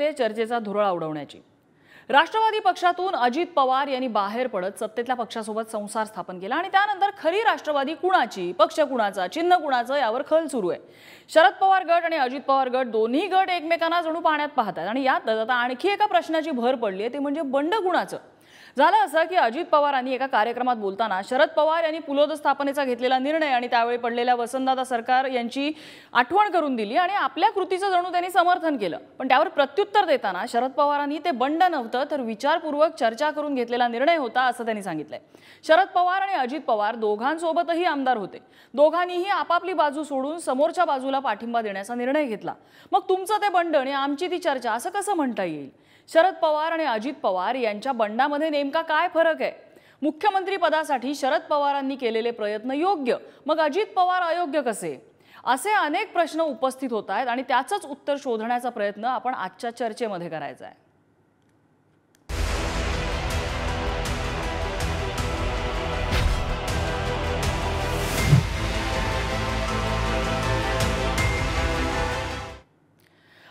नव्हे चर्चेचा धुरळा उडवण्याची। राष्ट्रवादी पक्षातून अजित पवार यांनी बाहेर पडत सत्तेतल्या पक्षासोबत संसार स्थापन केला आणि त्यानंतर खरी राष्ट्रवादी कुणाची, पक्ष कुणाचा, चिन्ह कुणाचं यावर खल सुरू आहे। शरद पवार गट आणि अजित पवार गट दोन्ही गट एकमेकांना जणू पाण्यात पाहतात आणि यात आता आणखी एका प्रश्नाची भर पडली आहे, ते म्हणजे बंड कुणाचं। झालं असं की अजित पवारांनी एका कार्यक्रमात बोलताना शरद पवार यांनी पुलोद स्थापनेचा घेतलेला निर्णय आणि त्यावेळी पडलेल्या वसंतदादा सरकार यांची आठवण करून दिली आणि आपल्या कृतीचं जणू त्यांनी समर्थन केलं। पण त्यावर प्रत्युत्तर देताना शरद पवारांनी ते बंड नव्हतं तर विचारपूर्वक चर्चा करून घेतलेला निर्णय होता असं त्यांनी सांगितलंय। शरद पवार आणि अजित पवार दोघांसोबतही आमदार होते, दोघांनीही आपापली बाजू सोडून समोरच्या बाजूला पाठिंबा देण्याचा निर्णय घेतला। मग तुमचं ते बंड आणि आमची ती चर्चा असं कसं म्हणता येईल? शरद पवार आणि अजित पवार यांच्या बंडामध्ये नेमका काय फरक आहे? मुख्यमंत्री पदासाठी शरद पवारांनी केलेले प्रयत्न योग्य, मग अजित पवार अयोग्य कसे? असे अनेक प्रश्न उपस्थित होत आहेत आणि त्याचंच उत्तर शोधण्याचा प्रयत्न आपण आजच्या चर्चेमध्ये करायचा आहे।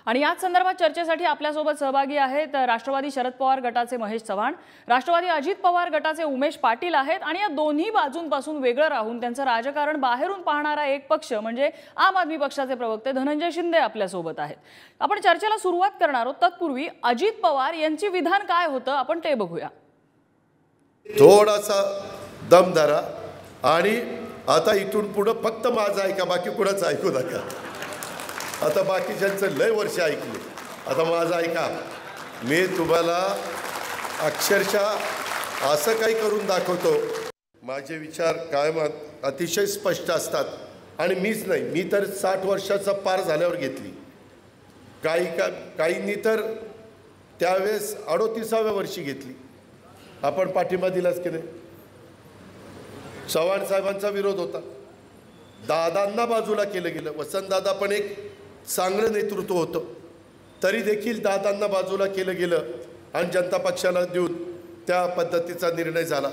आणि याच संदर्भात चर्चेसाठी आपल्यासोबत सहभागी आहेत राष्ट्रवादी शरद पवार गटाचे महेश चव्हाण, राष्ट्रवादी अजित पवार गटाचे उमेश पाटील आहेत आणि या दोन्ही बाजूंपासून वेगळं राहून त्यांचं राजकारण बाहेरून पाहणारा एक पक्ष म्हणजे आम आदमी पक्षाचे प्रवक्ते धनंजय शिंदे आपल्यासोबत आहेत। आपण चर्चेला सुरुवात करणार आहोत, तत्पूर्वी अजित पवार यांची विधान काय होतं आपण ते बघूया। थोडासा दम धरा आणि आता इथून पुढे फक्त माझं ऐका, बाकी कुणाचं ऐकू नका। आता बाकीच्यांचं लय वर्ष ऐकले, आता माझं ऐका। मी तुम्हाला अक्षरशः असं काही करून दाखवतो, माझे विचार कायम अतिशय स्पष्ट असतात आणि मीच नाही, मी तर 60 वर्षाचा पार झाल्यावर घेतली, काहींनी तर त्यावेळेस 38व्या वर्षी घेतली। आपण पाठिंबा दिलाच की नाही? चव्हाण साहेबांचा विरोध होता, दादांना बाजूला केलं गेलं। वसंतदादा पण एक चांगलं नेतृत्व होतं, तरी देखील दादांना बाजूला केलं गेलं आणि जनता पक्षाला देऊन त्या पद्धतीचा निर्णय झाला।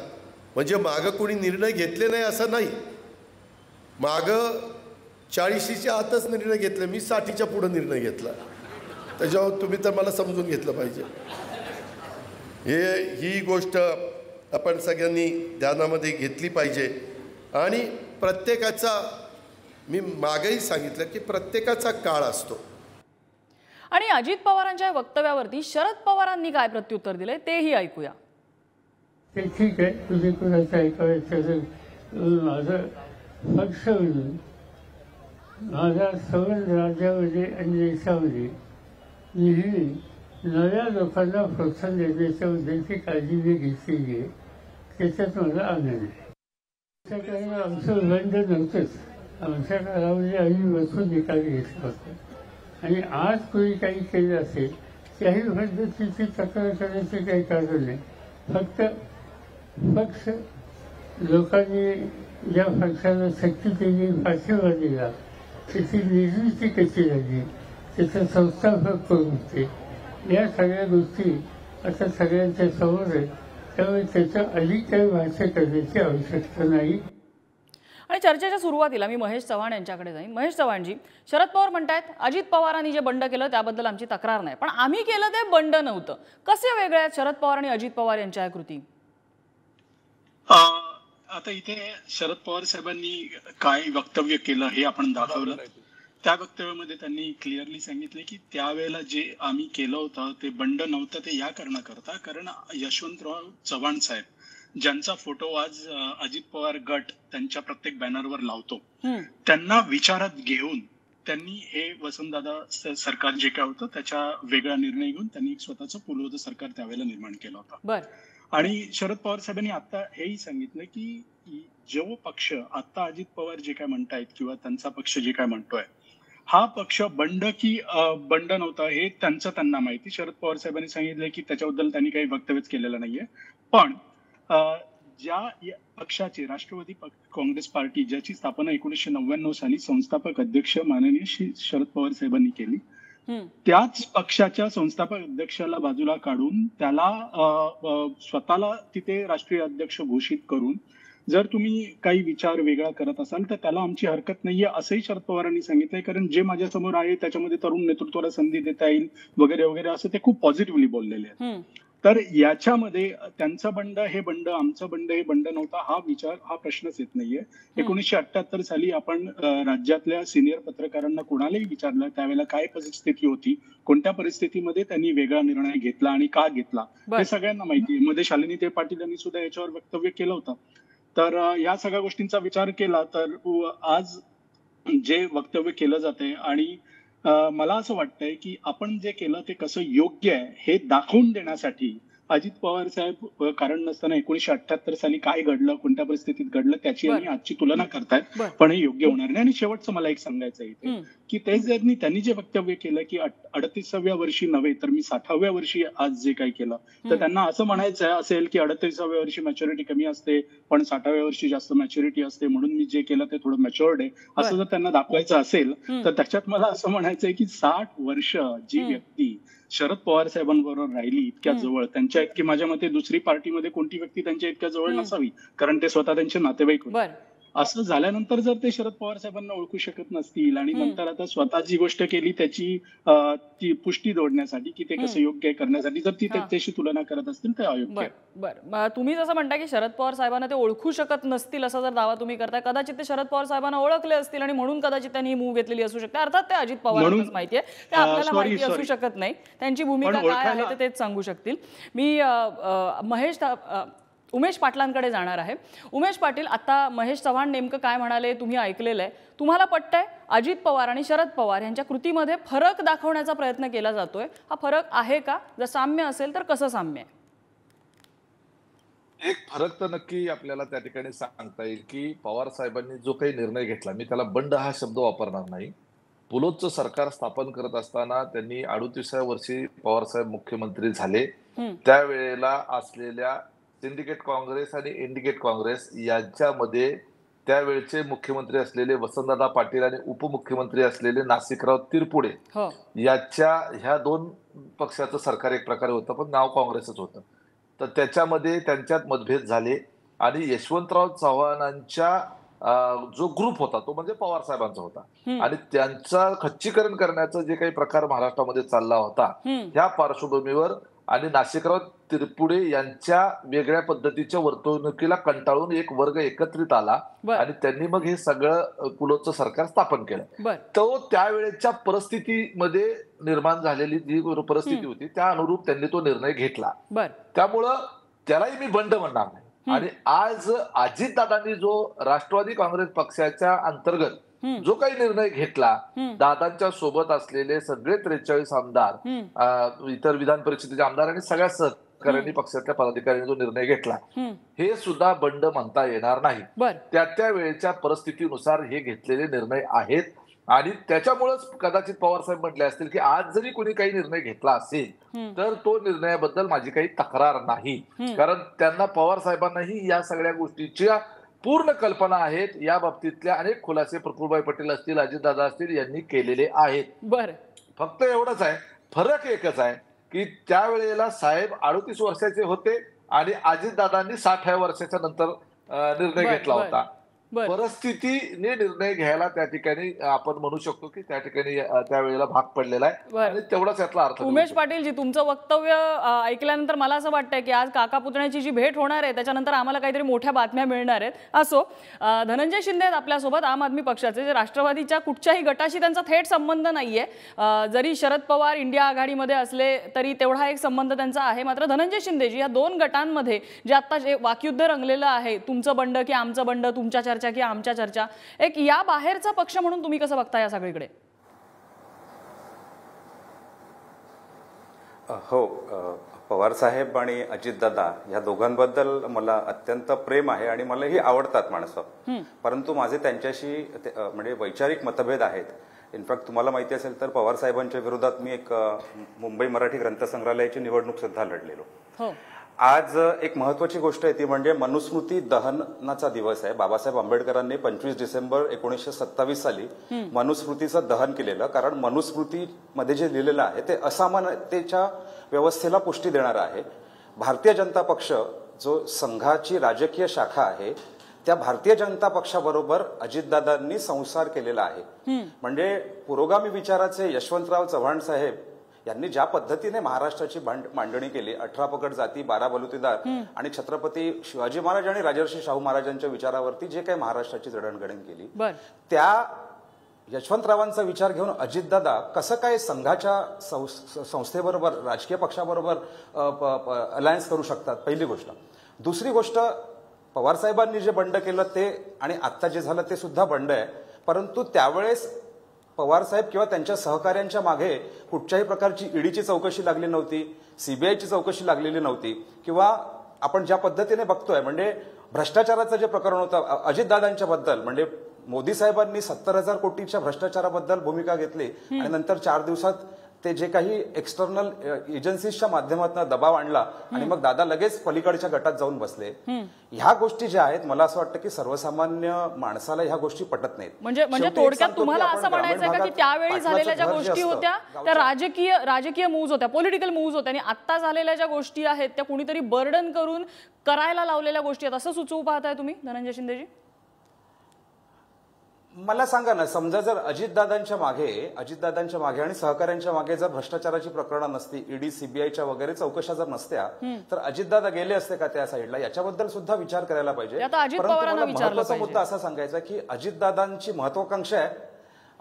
म्हणजे मागं कोणी निर्णय घेतले नाही असं नाही, मागं 40च्या आतच निर्णय घेतले, मी 60च्या पुढे निर्णय घेतला। त्याच्यावर तुम्ही तर मला समजून घेतलं पाहिजे। ही गोष्ट आपण सगळ्यांनी ध्यानामध्ये घेतली पाहिजे आणि प्रत्येकाचा, मी मागेही सांगितलं की प्रत्येकाचा काळ असतो। आणि अजित पवारांच्या वक्तव्यावरती शरद पवारांनी काय प्रत्युत्तर दिले तेही ऐकूया। ते ठीक आहे, तुझे कुणाचं ऐकायचं, माझं पक्ष माझा संबंध राज्यामध्ये आणि देशामध्ये नेहमी नव्या लोकांना प्रोत्साहन देण्याच्या उद्देशाची काळजी मी घेतलेली आहे, त्याच्यात मला आनंद आहे। आमचं बंद नव्हतंच, आमच्या काळामध्ये आम्ही बसून निकाल घेतला होता आणि आज कोणी काही केलं असेल त्याही पद्धतीची तक्रार करण्याचे काही कारण नाही। फक्त पक्ष लोकांनी ज्या पक्षाला शक्ती केली, पाठिंबा दिला, त्याची निर्मिती कशी झाली, त्याचं संस्थापक कोण होते, या सगळ्या गोष्टी आता सगळ्यांच्या समोर आहेत, त्यामुळे त्याचं अधिक काही भाष्य करण्याची आवश्यकता नाही। आणि चर्चेच्या सुरुवातीला मी महेश चव्हाण यांच्याकडे जाईन। महेश चव्हाणजी, शरद पवार म्हणतायत अजित पवारांनी जे बंड केलं त्याबद्दल आमची तक्रार नाही, पण आम्ही केलं ते बंड नव्हतं, कसे वेगळे आहेत शरद पवार आणि अजित पवार यांच्या कृती? आता इथे शरद पवार साहेबांनी काय वक्तव्य केलं हे आपण दाखवलं। त्या वक्तव्यामध्ये त्यांनी क्लिअरली सांगितले की त्यावेळेला जे आम्ही केलं होतं ते बंड नव्हतं, ते या कारणाकरता कारण यशवंतराव चव्हाण साहेब ज्यांचा फोटो आज अजित पवार गट त्यांच्या प्रत्येक बॅनरवर लावतो, त्यांना विचारात घेऊन त्यांनी हे वसंतदादा सरकार जे काय होतं त्याच्या वेगळा निर्णय घेऊन त्यांनी स्वतःचं पुलोद सरकार त्यावेळेला निर्माण केलं होतं। आणि शरद पवार साहेबांनी आता हेही सांगितलं की जो पक्ष आता अजित पवार जे काय म्हणतायत किंवा त्यांचा पक्ष जे काय म्हणतोय, हा पक्ष बंड की बंड नव्हता हे त्यांना माहिती। शरद पवार साहेबांनी सांगितलं की त्याच्याबद्दल त्यांनी काही वक्तव्यच केलेलं नाहीये, पण ज्या पक्षाचे राष्ट्रवादी काँग्रेस पार्टी ज्याची स्थापना 1999 साली संस्थापक अध्यक्ष माननीय शरद पवार साहेबांनी केली, त्याच पक्षाच्या संस्थापक अध्यक्षाला बाजूला काढून त्याला स्वतःला तिथे राष्ट्रीय अध्यक्ष घोषित करून जर तुम्ही काही विचार वेगळा करत असाल तर त्याला आमची हरकत नाहीये असंही शरद पवारांनी सांगितलंय, कारण जे माझ्यासमोर आहे त्याच्यामध्ये तरुण नेतृत्वाला संधी देता येईल वगैरे वगैरे असं ते खूप पॉझिटिव्हली बोललेले आहेत. तर याच्यामध्ये त्यांचा बंड हे बंड, आमचं बंड हे बंड नव्हता हा विचार, हा प्रश्नच येत नाहीये. 1978 साली आपण राज्यातल्या सिनियर पत्रकारांना कोणालाही विचारलं त्यावेळेला काय परिस्थिती होती, कोणत्या परिस्थितीमध्ये त्यांनी वेगळा निर्णय घेतला आणि का घेतला हे सगळ्यांना माहिती आहे. मध्ये शालिनी पाटील यांनी सुद्धा याच्यावर वक्तव्य केलं होतं. तर या सगळ्या गोष्टींचा विचार केला तर आज जे वक्तव्य केलं जातंय आणि मला असं वाटतंय की आपण जे केलं ते कसं योग्य आहे हे दाखवून देण्यासाठी अजित पवार साहेब कारण नसताना 1978 साली काय घडलं, कोणत्या परिस्थितीत घडलं त्याची आणि आजची तुलना करतायत, पण हे योग्य होणार नाही. आणि शेवटचं मला एक सांगायचं आहे की ते जर त्यांनी जे वक्तव्य केलं की 38व्या वर्षी नव्हे तर मी 60व्या वर्षी आज जे काही केलं, तर त्यांना असं म्हणायचं असेल की 38व्या वर्षी मॅच्युरिटी कमी असते पण 60व्या वर्षी जास्त मॅच्युरिटी असते म्हणून मी जे केलं ते थोडं मॅच्युअर्ड आहे असं जर त्यांना दाखवायचं असेल तर त्याच्यात मला असं म्हणायचंय की 60 वर्ष जी व्यक्ती शरद पवार साहेबांबरोबर राहिली इतक्या जवळ, त्यांच्या इतकी माझ्या मते दुसरी पार्टीमध्ये कोणती व्यक्ती त्यांच्या इतक्या जवळ नसावी, कारण ते स्वतः त्यांचे नातेवाईक होते. असं झाल्यानंतर जर ते शरद पवार साहेबांना ओळखू शकत नसतील आणि नंतर आता स्वतः जी गोष्ट केली त्याची ती पुष्टी जोडण्यासाठी की ते कसं योग्य आहे करण्यासाठी जर ती त्याच्याशी तुलना करत असतील तर अयोग्य. बरं, तुम्ही जसं म्हणता की शरद पवार साहेबांना ते ओळखू शकत नसतील असा जर दावा तुम्ही करताय, कदाचित ते शरद पवार साहेबांना ओळखले असतील आणि म्हणून कदाचित त्यांनी ही मूव घेतलेली असू शकते. अर्थात ते अजित पवारांनाच माहिती आहे, ते आपल्याला माहिती असू शकत नाही, त्यांची भूमिका काय आहे ते तेच सांगू शकतील. मी उमेश पाटलांकडे जाणार आहे. उमेश पाटील, आता महेश चव्हाण नेमकं काय म्हणाले तुम्ही ऐकलेलं आहे, तुम्हाला पटतंय अजित पवार आणि शरद पवार यांच्या कृतीमध्ये फरक दाखवण्याचा प्रयत्न केला जातोय, हा फरक आहे का? जर साम्य असेल तर कसं साम्य आहे? एक फरक तर नक्की आपल्याला त्या ठिकाणी सांगता येईल की पवार साहेबांनी जो काही निर्णय घेतला, मी त्याला बंड हा शब्द वापरणार नाही. पुलोचं सरकार स्थापन करत असताना त्यांनी 38व्या वर्षी पवार साहेब मुख्यमंत्री झाले, त्यावेळेला असलेल्या सिंडिकेट काँग्रेस आणि इंडिकेट काँग्रेस यांच्यामध्ये त्यावेळचे मुख्यमंत्री असलेले वसंतदादा पाटील आणि उपमुख्यमंत्री असलेले नाशिकराव तिरपुडे ह्या दोन पक्षाचं सरकार एक प्रकारे होतं, पण नाव काँग्रेसच होतं. तर त्याच्यामध्ये त्यांच्यात मतभेद झाले आणि यशवंतराव चव्हाणांच्या जो ग्रुप होता तो म्हणजे पवार साहेबांचा होता आणि त्यांचा खच्चीकरण करण्याचा जे काही प्रकार महाराष्ट्रामध्ये चालला होता ह्या पार्श्वभूमीवर आणि नाशिकराव तिरपुडे यांच्या वेगळ्या पद्धतीच्या वर्तणुकीला कंटाळून एक वर्ग एकत्रित आला आणि त्यांनी मग हे सगळं पुलोचं सरकार स्थापन केलं. तो त्यावेळेच्या परिस्थितीमध्ये निर्माण झालेली जी परिस्थिती होती त्या अनुरूप त्यांनी तो निर्णय घेतला. त्यामुळं त्यालाही मी बंड म्हणणार नाही. आणि आज अजितदादांनी जो राष्ट्रवादी काँग्रेस पक्षाच्या अंतर्गत जो काही निर्णय घेतला, दादांच्या सोबत असलेले सगळे 43 आमदार, इतर विधान परिषदेचे आमदार आणि सगळ्या सहकार्यांनी पक्षातल्या पदाधिकाऱ्यांनी जो निर्णय घेतला हे सुद्धा बंड म्हणता येणार नाही. त्या वेळेच्या परिस्थितीनुसार हे घेतलेले निर्णय आहेत आणि त्याच्यामुळेच कदाचित पवार साहेब म्हटले असतील की आज जरी कोणी काही निर्णय घेतला असेल तर तो निर्णयाबद्दल माझी काही तक्रार नाही, कारण त्यांना पवार साहेबांनाही या सगळ्या गोष्टीच्या पूर्ण कल्पना आहेत. या बाबतीतल्या अनेक खुलासे प्रफुल्लभाई पटेल असतील, अजितदादा असतील यांनी केलेले आहेत. फक्त एवढंच आहे, फरक एकच आहे की त्यावेळेला साहेब 38 वर्षाचे होते आणि अजितदादांनी 60व्या वर्षाच्या नंतर निर्णय घेतला होता. परिस्थितीने निर्णय घ्यायला त्या ठिकाणी आपण म्हणू शकतो की त्या ठिकाणी त्यावेळेला भाग पडलेला आहे आणि तेवढाच यातला अर्थ. उमेश पाटील जी, तुमचं वक्तव्य ऐकल्यानंतर मला असं वाटतंय की आज काका पुतण्याची जी भेट होणार आहे त्याच्यानंतर आम्हाला काहीतरी मोठ्या बातम्या मिळणार आहेत. असो, धनंजय शिंदे आहेत आपल्यासोबत, आम आदमी पक्षाचे, जे राष्ट्रवादीच्या कुठच्याही गटाशी त्यांचा थेट संबंध नाहीये. जरी शरद पवार इंडिया आघाडीमध्ये असले तरी तेवढा एक संबंध त्यांचा आहे. मात्र धनंजय शिंदेजी या दोन गटांमध्ये जे आता जे वाकयुद्ध रंगलेलं आहे, तुमचं बंड की आमचं बंड, तुमच्या चर्चा की आमच्या चर्चा, एक या बाहेरचा पक्ष म्हणून तुम्ही कसं बघता या सगळीकडे? हो, पवार साहेब आणि अजितदादा या दोघांबद्दल मला अत्यंत प्रेम आहे आणि मलाही आवडतात माणसं, परंतु माझे त्यांच्याशी म्हणजे वैचारिक मतभेद आहेत. इनफॅक्ट तुम्हाला माहिती असेल तर पवार साहेबांच्या विरोधात मी एक मुंबई मराठी ग्रंथसंग्रहालयाची निवडणूक सुद्धा लढलेलो. आज एक महत्वाची गोष्ट आहे ती म्हणजे मनुस्मृती दहनाचा दिवस आहे. बाबासाहेब आंबेडकरांनी 25 डिसेंबर 1927 साली मनुस्मृतीचं दहन केलेलं, कारण मनुस्मृतीमध्ये जे लिहिलेलं आहे ते असमानतेच्या व्यवस्थेला पुष्टी देणारं आहे. भारतीय जनता पक्ष जो संघाची राजकीय शाखा आहे त्या भारतीय जनता पक्षाबरोबर अजितदादांनी संसार केलेला आहे. म्हणजे पुरोगामी विचाराचे यशवंतराव चव्हाण साहेब यांनी ज्या पद्धतीने महाराष्ट्राची मांडणी केली, 18 पगड जाती, 12 बलुतेदार आणि छत्रपती शिवाजी महाराज आणि राजर्षी शाहू महाराजांच्या विचारावरती जे काही महाराष्ट्राची जडणघडण केली, त्या यशवंतरावांचा विचार घेऊन अजितदादा कसं काय संघाच्या संस्थेबरोबर, राजकीय पक्षाबरोबर अलायन्स करू शकतात, पहिली गोष्ट. दुसरी गोष्ट, पवारसाहेबांनी जे बंड केलं ते आणि आत्ता जे झालं ते सुद्धा बंड आहे, परंतु त्यावेळेस पवारसाहेब किंवा त्यांच्या सहकाऱ्यांच्या मागे कुठच्याही प्रकारची ईडीची चौकशी लागली नव्हती, सीबीआयची चौकशी लागलेली नव्हती, किंवा आपण ज्या पद्धतीने बघतोय म्हणजे भ्रष्टाचाराचं जे प्रकरण होतं अजितदादांच्या बद्दल, म्हणजे मोदी साहेबांनी 70,000 कोटीच्या भ्रष्टाचाराबद्दल भूमिका घेतली आणि नंतर 4 दिवसात ते जे काही एक्सटर्नल एजन्सीजच्या माध्यमातून दबाव आणला आणि मग दादा लगेच पलीकडच्या गटात जाऊन बसले. ह्या गोष्टी ज्या आहेत, मला असं वाटतं की सर्वसामान्य माणसाला ह्या गोष्टी पटत नाहीत. म्हणजे थोडक्यात तुम्हाला असं म्हणायचं का की त्यावेळी झालेल्या ज्या गोष्टी होत्या त्या राजकीय मूव्ज होत्या, पॉलिटिकल मूव्ज होत्या, आणि आता झालेल्या ज्या गोष्टी आहेत त्या कुणीतरी बर्डन करून करायला लावलेल्या गोष्टी आहेत, असं सुचवू पाहताय तुम्ही धनंजय शिंदेजी? मला सांगा ना, समजा जर अजितदादांच्या मागे आणि सहकाऱ्यांच्या मागे जर भ्रष्टाचाराची प्रकरणं नसती, ईडी सीबीआयच्या वगैरे चौकशा जर नसत्या, तर अजितदादा गेले असते का त्या साईडला? याच्याबद्दल सुद्धा विचार करायला पाहिजे. महत्वाचा मुद्दा असा सांगायचा की अजितदादांची महत्वाकांक्षा आहे,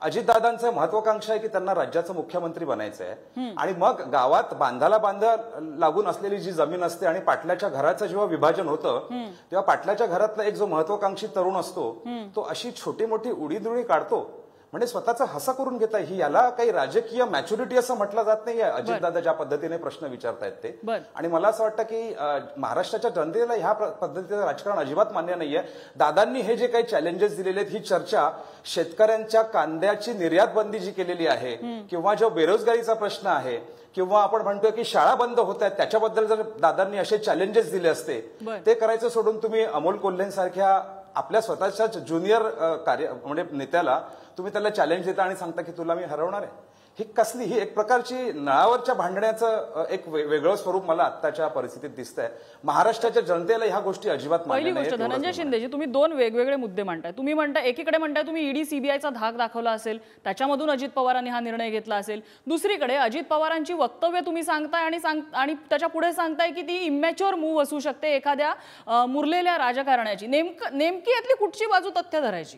अजितदादांचं महत्वाकांक्षा आहे की त्यांना राज्याचं मुख्यमंत्री बनायचं आहे. आणि मग गावात बांधा लागून असलेली जी जमीन असते आणि पाटलाच्या घराचं जेव्हा विभाजन होतं तेव्हा पाटलाच्या घरातला एक जो महत्वाकांक्षी तरुण असतो तो अशी छोटी मोठी उडीदुडी काढतो, म्हणजे स्वतःचा हसा करून घेता. ही याला काही राजकीय मॅच्युरिटी असं म्हटलं जात नाहीये अजितदादा ज्या पद्धतीने प्रश्न विचारतायत ते. आणि मला असं वाटतं की महाराष्ट्राच्या जनतेला ह्या पद्धतीचं राजकारण अजिबात मान्य नाहीये. दादांनी हे जे काही चॅलेंजेस दिलेले आहेत, ही चर्चा शेतकऱ्यांच्या कांद्याची निर्यात बंदी जी केलेली आहे, किंवा जो बेरोजगारीचा प्रश्न आहे, किंवा आपण म्हणतोय की शाळा बंद होत आहेत, त्याच्याबद्दल जर दादांनी असे चॅलेंजेस दिले असते, ते करायचं सोडून तुम्ही अमोल कोल्हेंसारख्या आपल्या स्वतःच्याच ज्युनियर म्हणजे नेत्याला तुम्ही त्याला चॅलेंज देता आणि सांगता की तुला मी हरवणार आहे. ही एक प्रकारची नळावरच्या भांडण्याचं एक वेगळं स्वरूप मला आत्ताच्या परिस्थितीत दिसतंय. महाराष्ट्राच्या जनतेला ह्या गोष्टी अजिबात मान्य नाहीत. पहिली गोष्ट धनंजय शिंदेजी, तुम्ही दोन वेगवेगळे मुद्दे मांडताय. तुम्ही म्हणताय, एकीकडे म्हणताय तुम्ही ईडी सीबीआयचा धाक दाखवला असेल, त्याच्यामधून अजित पवारांनी हा निर्णय घेतला असेल. दुसरीकडे अजित पवारांची वक्तव्य तुम्ही सांगताय आणि त्याच्या पुढे सांगताय की ती इमॅच्युअर मूव्ह असू शकते एखाद्या मुरलेल्या राजकारण्याची. नेमकी यातली कुठची बाजू तथ्य धरायची?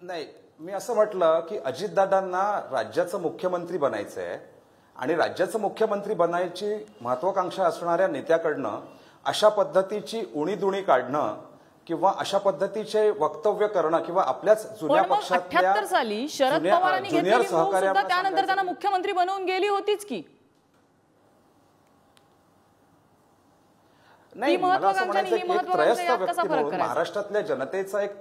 नाही, मी असं म्हटलं की अजितदादांना राज्याचं मुख्यमंत्री बनायचं आहे आणि राज्याचं मुख्यमंत्री बनायची महत्वाकांक्षा असणाऱ्या नेत्याकडनं अशा पद्धतीची उणीदुणी काढणं किंवा अशा पद्धतीचे वक्तव्य करणं किंवा आपल्याच जुन्या पक्षातल्या 78 साली शरद पवारांनी घेतलेली सुद्धा त्यानंतर त्यांना मुख्यमंत्री बनवून गेली होतीच की. नाही, मला असं म्हणायचं की एक त्रयस्थ व्यक्ती म्हणून महाराष्ट्रातल्या जनतेचा एक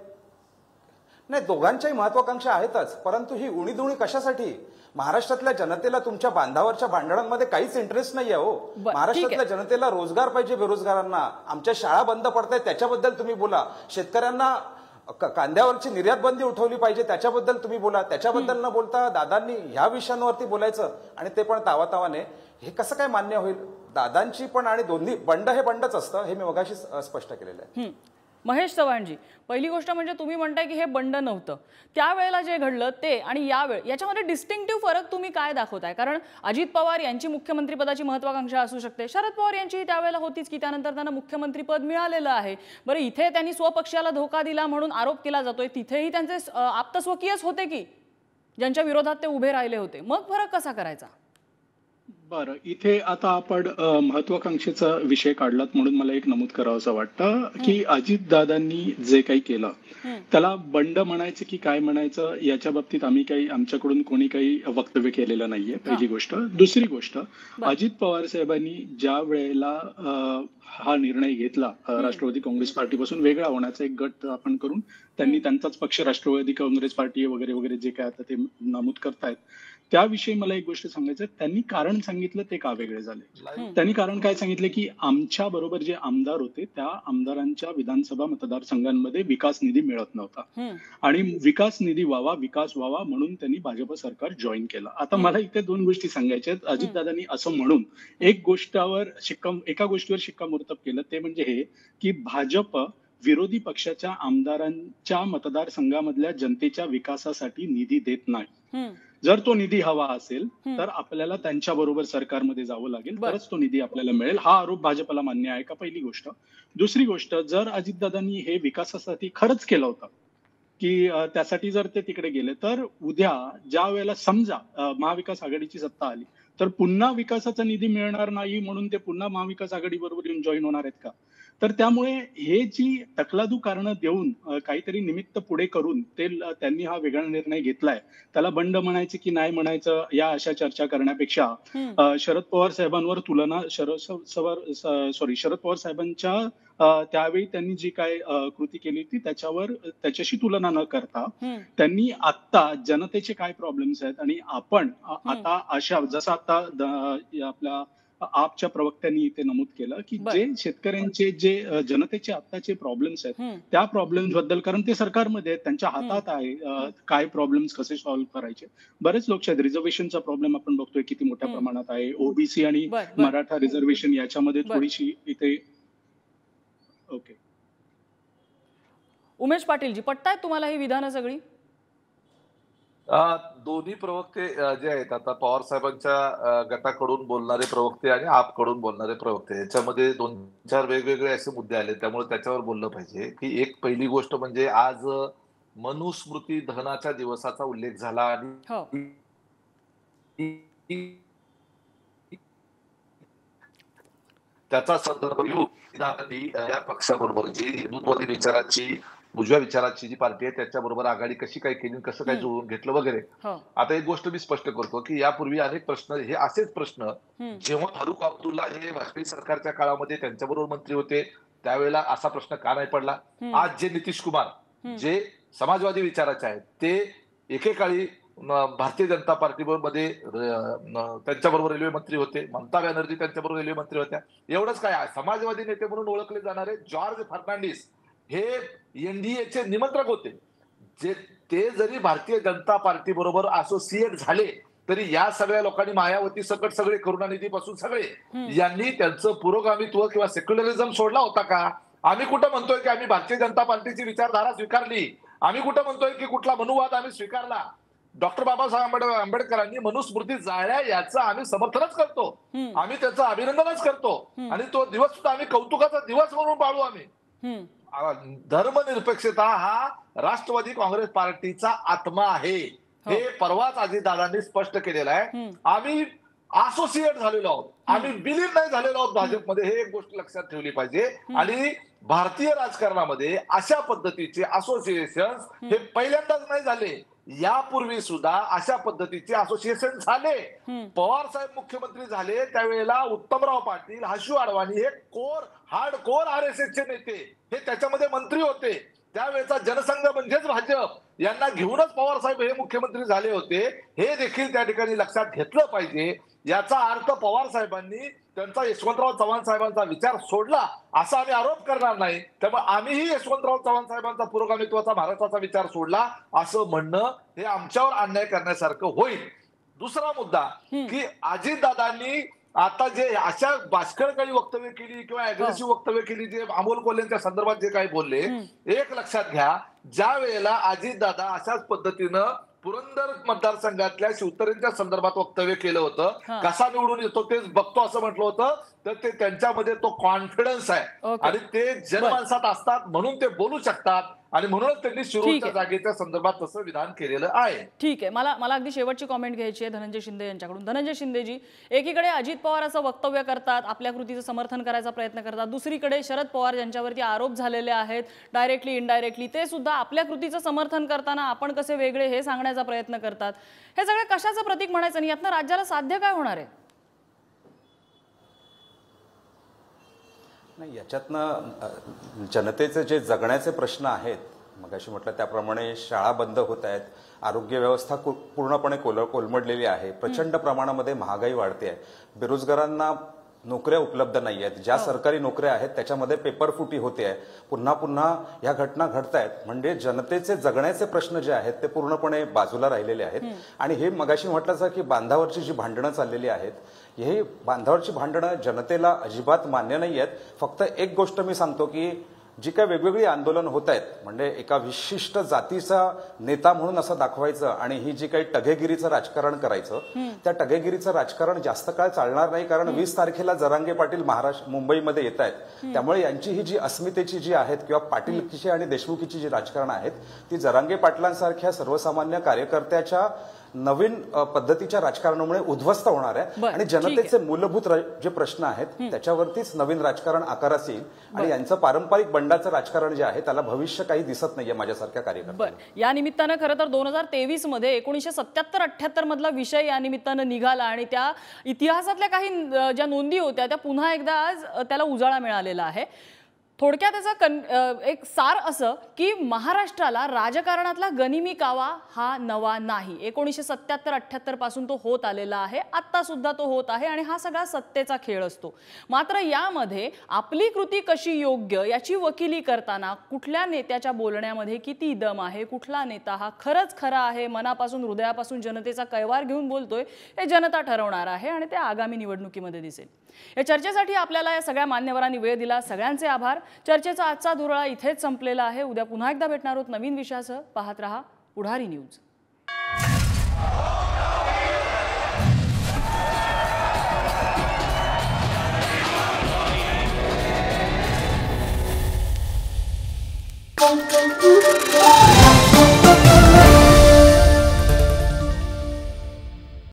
नाही, दोघांच्याही महत्वाकांक्षा आहेतच, परंतु ही उणीदुणी कशासाठी? महाराष्ट्रातल्या जनतेला तुमच्या बांधावरच्या भांडणांमध्ये काहीच इंटरेस्ट नाहीये हो. महाराष्ट्रातल्या जनतेला रोजगार पाहिजे, बेरोजगारांना. आमच्या शाळा बंद पडतायत त्याच्याबद्दल तुम्ही बोला. शेतकऱ्यांना कांद्यावरची निर्यात बंदी उठवली पाहिजे त्याच्याबद्दल तुम्ही बोला. त्याच्याबद्दल न बोलता दादांनी ह्या विषयांवरती बोलायचं आणि ते पण तावातावाने, हे कसं काय मान्य होईल? दादांची पण आणि दोन्ही बंड हे बंडच असतं, हे मी मगाशी स्पष्ट केलेलं आहे. महेश चव्हाणजी, पहिली गोष्ट म्हणजे तुम्ही म्हणताय की हे बंड नव्हतं, त्यावेळेला जे घडलं ते आणि यावेळी याच्यामध्ये डिस्टिंक्टिव्ह फरक तुम्ही काय दाखवताय? कारण अजित पवार यांची मुख्यमंत्रीपदाची महत्वाकांक्षा असू शकते, शरद पवार यांची त्यावेळेला होतीच की त्यानंतर त्यांना मुख्यमंत्रीपद मिळालेलं आहे. बरं, इथे त्यांनी स्वपक्षाला धोका दिला म्हणून आरोप केला जातोय, तिथेही त्यांचे आप्तस्वकीयच होते की ज्यांच्या विरोधात ते उभे राहिले होते. मग फरक कसा करायचा? बरं, इथे आता आपण महत्वाकांक्षेचा विषय काढलात म्हणून मला एक नमूद करावंसं वाटतं की अजितदादांनी जे काही केलं त्याला बंड म्हणायचं की काय म्हणायचं याच्या बाबतीत आमच्याकडून कोणी काही वक्तव्य केलेलं नाहीये, पहिली गोष्ट. दुसरी गोष्ट, अजित पवार साहेबांनी ज्या वेळेला हा निर्णय घेतला राष्ट्रवादी काँग्रेस पार्टीपासून वेगळा होण्याचा एक गट आपण करून, त्यांनी त्यांचाच पक्ष राष्ट्रवादी काँग्रेस पार्टी वगैरे वगैरे जे काय आता ते नमूद करतायत त्याविषयी मला एक गोष्ट सांगायचं, त्यांनी कारण सांगितलं सांगितलं ते का वेगळे झाले. त्यांनी कारण काय सांगितले की आमच्या बरोबर जे आमदार होते त्या आमदारांच्या विधानसभा मतदारसंघांमध्ये विकास निधी मिळत नव्हता आणि विकास निधी विकास व्हावा म्हणून त्यांनी भाजप सरकार जॉईन केलं. आता मला इथे दोन गोष्टी सांगायच्या आहेत. अजितदादांनी असं म्हणून एका गोष्टीवर शिक्कामोर्तब केलं, ते म्हणजे हे की भाजप विरोधी पक्षाच्या आमदारांच्या मतदारसंघामधल्या जनतेच्या विकासासाठी निधी देत नाही. जर तो निधी हवा असेल तर आपल्याला त्यांच्या बरोबर सरकारमध्ये जावं लागेल, तरच तो निधी आपल्याला मिळेल. हा आरोप भाजपला मान्य आहे का? पहिली गोष्ट. दुसरी गोष्ट, जर अजितदादांनी हे विकासासाठी खरंच केलं होतं की त्यासाठी जर ते तिकडे गेले तर उद्या ज्या वेळेला समजा महाविकास आघाडीची सत्ता आली तर पुन्हा विकासाचा निधी मिळणार नाही म्हणून ते पुन्हा महाविकास आघाडी बरोबर येऊन जॉईन होणार आहेत का? तर त्यामुळे हे जी टकलादू कारणं देऊन काहीतरी निमित्त पुढे करून त्यांनी हा वेगळा निर्णय घेतलाय, त्याला बंड म्हणायचं की नाही म्हणायचं या अशा चर्चा करण्यापेक्षा शरद पवार साहेबांवर तुलना शरद पवार साहेबांच्या त्यावेळी त्यांनी जी काय कृती केली होती त्याच्याशी तुलना न करता त्यांनी आता जनतेचे काय प्रॉब्लेम्स आहेत आणि आपण आता अशा जसं आता आपल्या आपच्या प्रवक्त्यांनी इथे नमूद केलं की जे शेतकऱ्यांचे जे जनतेचे आत्ताचे प्रॉब्लेम्स आहेत त्या प्रॉब्लेम्स बद्दल, कारण ते सरकारमध्ये त्यांच्या हातात आहे काय प्रॉब्लेम्स कसे सॉल्व्ह करायचे. बरेच लोक आहेत, रिझर्वेशनचा प्रॉब्लेम आपण बघतोय किती मोठ्या प्रमाणात आहे. ओबीसी आणि मराठा रिझर्वेशन याच्यामध्ये थोडीशी इथे ओके. उमेश पाटीलजी, पटतायत तुम्हाला ही विधानं सगळी? दोन्ही प्रवक्ते जे आहेत, आता पवार साहेबांच्या गटाकडून बोलणारे प्रवक्ते आणि आपकडून बोलणारे प्रवक्ते, याच्यामध्ये 2-4 वेगवेगळे असे मुद्दे आले, त्यामुळे त्याच्यावर बोललं पाहिजे. की एक पहिली गोष्ट म्हणजे आज मनुस्मृती दहनाच्या दिवसाचा उल्लेख झाला आणि त्याचा संदर्भ घेऊन या पक्षाबरोबर जी हिंदुत्ववादी विचाराची, उजव्या विचाराची जी पार्टी आहे त्याच्याबरोबर आघाडी कशी काय केली, कसं काय जुळवून घेतलं वगैरे. आता एक गोष्ट मी स्पष्ट करतो की यापूर्वी अनेक प्रश्न, हे असेच प्रश्न जेव्हा फारुख अब्दुल्ला हे वाजपेयी सरकारच्या काळामध्ये त्यांच्याबरोबर मंत्री होते त्यावेळेला असा प्रश्न का नाही पडला. आज जे नितीश कुमार जे समाजवादी विचाराचे आहेत ते एकेकाळी भारतीय जनता पार्टीमध्ये त्यांच्याबरोबर रेल्वे मंत्री होते, ममता बॅनर्जी त्यांच्याबरोबर रेल्वे मंत्री होत्या. एवढंच काय, समाजवादी नेते म्हणून ओळखले जाणारे जॉर्ज फर्नांडिस हे एनडीएचे निमंत्रक होते. जे ते जरी भारतीय जनता पार्टी बरोबर असोसिएट झाले तरी या सगळ्या लोकांनी मायावती सकट सगळे, करुणानिधीपासून सगळे यांनी त्यांचं पुरोगामित्व किंवा सेक्युलरिझम सोडला होता का? आम्ही कुठं म्हणतोय की आम्ही भारतीय जनता पार्टीची विचारधारा स्वीकारली? आम्ही कुठं म्हणतोय की कुठला मनुवाद आम्ही स्वीकारला? डॉक्टर बाबासाहेब आंबेडकरांनी मनुस्मृती जाळल्या याचं आम्ही समर्थनच करतो, आम्ही त्याचं अभिनंदनच करतो आणि तो दिवस सुद्धा आम्ही कौतुकाचा दिवस म्हणून पाळू. आम्ही धर्मनिरपेक्षता हा राष्ट्रवादी काँग्रेस पार्टीचा आत्मा आहे, हे परवाच अजितदादांनी स्पष्ट केलेलं आहे. आम्ही असोसिएट झालेलो आहोत, आम्ही विलीन नाही झालेलो आहोत भाजपमध्ये, हे एक गोष्ट लक्षात ठेवली पाहिजे. आणि भारतीय राजकारणामध्ये अशा पद्धतीचे असोसिएशन हे पहिल्यांदाच नाही झाले, यापूर्वी सुद्धा अशा पद्धतीचे असोसिएशन झाले. पवार साहेब मुख्यमंत्री झाले त्यावेळेला उत्तमराव पाटील, हर्षू अडवाणी हे हार्ड कोर आरएसएसचे नेते हे त्याच्यामध्ये मंत्री होते. त्यावेळेचा जनसंघ म्हणजेच भाजप यांना घेऊनच पवार साहेब हे मुख्यमंत्री झाले होते, हे देखील त्या ठिकाणी लक्षात घेतलं पाहिजे. याचा अर्थ पवार साहेबांनी त्यांचा यशवंतराव चव्हाण साहेबांचा विचार सोडला असा आम्ही आरोप करणार नाही. त्यामुळे आम्हीही यशवंतराव चव्हाण साहेबांचा पुरोगामित्वाचा, महाराष्ट्राचा विचार सोडला असं म्हणणं हे आमच्यावर अन्याय करण्यासारखं होईल. दुसरा मुद्दा की अजितदादांनी आता जे अशा बाष्कळकारी वक्तव्य केली किंवा अग्रेसिव्ह वक्तव्य केली, जे अमोल कोल्हेंच्या संदर्भात जे काही बोलले, एक लक्षात घ्या, ज्या वेळेला अजितदादा अशाच पद्धतीनं पुरंदर मतदारसंघातल्या शिवतरेंच्या संदर्भात वक्तव्य केलं होतं, कसा निवडून येतो तेच बघतो असं म्हटलं होतं, तर ते त्यांच्यामध्ये तो कॉन्फिडन्स आहे आणि ते जनमानसात असतात म्हणून ते बोलू शकतात आणि म्हणूनच त्यांनी शिरूरच्या जागेच्या संदर्भात तसं विधान केलेलं आहे. ठीक आहे, मला अगदी शेवटची कॉमेंट घ्यायची आहे धनंजय शिंदे यांच्याकडून. धनंजय शिंदेजी, एकीकडे अजित पवार असं वक्तव्य करतात, आपल्या कृतीचं समर्थन करायचा प्रयत्न करतात, दुसरीकडे शरद पवार ज्यांच्यावरती आरोप झालेले आहेत डायरेक्टली इनडायरेक्टली, ते सुद्धा आपल्या कृतीचं समर्थन करताना आपण कसे वेगळे हे सांगण्याचा प्रयत्न करतात. हे सगळं कशाचं प्रतीक म्हणायचं आणि यातनं राज्याला साध्य काय होणार आहे? नाही, याच्यातनं जनतेचे जे जगण्याचे प्रश्न आहेत, मगाशी म्हटलं त्याप्रमाणे शाळा बंद होत आहेत, आरोग्य व्यवस्था पूर्णपणे कोलमडलेली आहे, प्रचंड प्रमाणामध्ये महागाई वाढते आहे, बेरोजगारांना नोकऱ्या उपलब्ध नाही आहेत, ज्या सरकारी नोकऱ्या आहेत त्याच्यामध्ये पेपरफुटी होते आहे, पुन्हा पुन्हा या घटना घडत आहेत. म्हणजे जनतेचे जगण्याचे प्रश्न जे आहेत ते पूर्णपणे बाजूला राहिलेले आहेत. आणि हे मगाशी म्हटलं की बांधावरची जी भांडणं चाललेली आहेत, हे बांधावरची भांडणं जनतेला अजिबात मान्य नाही आहेत. फक्त एक गोष्ट मी सांगतो की जी काही वेगवेगळी आंदोलन होत आहेत, म्हणजे एका विशिष्ट जातीचा नेता म्हणून असं दाखवायचं आणि ही जी काही टगेगिरीचं राजकारण करायचं, त्या टगेगिरीचं राजकारण जास्त काळ चालणार नाही. कारण 20 तारखेला जरांगे पाटील मुंबईमध्ये येत आहेत. त्यामुळे यांची ही जी अस्मितेची जी आहेत किंवा पाटीलकीची आणि देशमुखीची जी राजकारण आहेत ती जरांगे पाटलांसारख्या सर्वसामान्य कार्यकर्त्याच्या नवीन पद्धतीच्या राजकारणामुळे उद्ध्वस्त होणार आहे. आणि जनतेचे मूलभूत जे प्रश्न आहेत त्याच्यावरतीच नवीन राजकारण आकारास येईल. आणि यांचं पारंपरिक बंडाचं राजकारण जे आहे त्याला भविष्य काही दिसत नाहीये माझ्यासारख्या कार्यकर्त्यांना. या निमित्तानं खरं तर 2023 मध्ये 1977-78 मधला विषय या निमित्तानं निघाला आणि त्या इतिहासातल्या काही ज्या नोंदी होत्या त्या पुन्हा एकदा आज त्याला उजाळा मिळालेला आहे. थोडक्यात त्याचा एक सार असं की महाराष्ट्राला राजकारणातला गनिमी कावा हा नवा नाही. 1977-78 पासून तो होत आलेला आहे, आत्ता सुद्धा तो होत आहे आणि हा सगळा सत्तेचा खेळ असतो. मात्र यामध्ये आपली कृती कशी योग्य याची वकिली करताना कुठल्या नेत्याच्या बोलण्यामध्ये किती दम आहे, कुठला नेता हा खरंच खरा आहे, मनापासून हृदयापासून जनतेचा कैवार घेऊन बोलतोय, हे जनता ठरवणार आहे आणि ते आगामी निवडणुकीमध्ये दिसेल. या चर्चेसाठी आपल्याला या सगळ्या मान्यवरांनी वेळ दिला, सगळ्यांचे आभार. चर्चेचा आजचा धुरळा इथेच संपलेला आहे. उद्या पुन्हा एकदा भेटणार आहोत नवीन विषयासह. पाहत रहा पुढारी न्यूज. Thank you.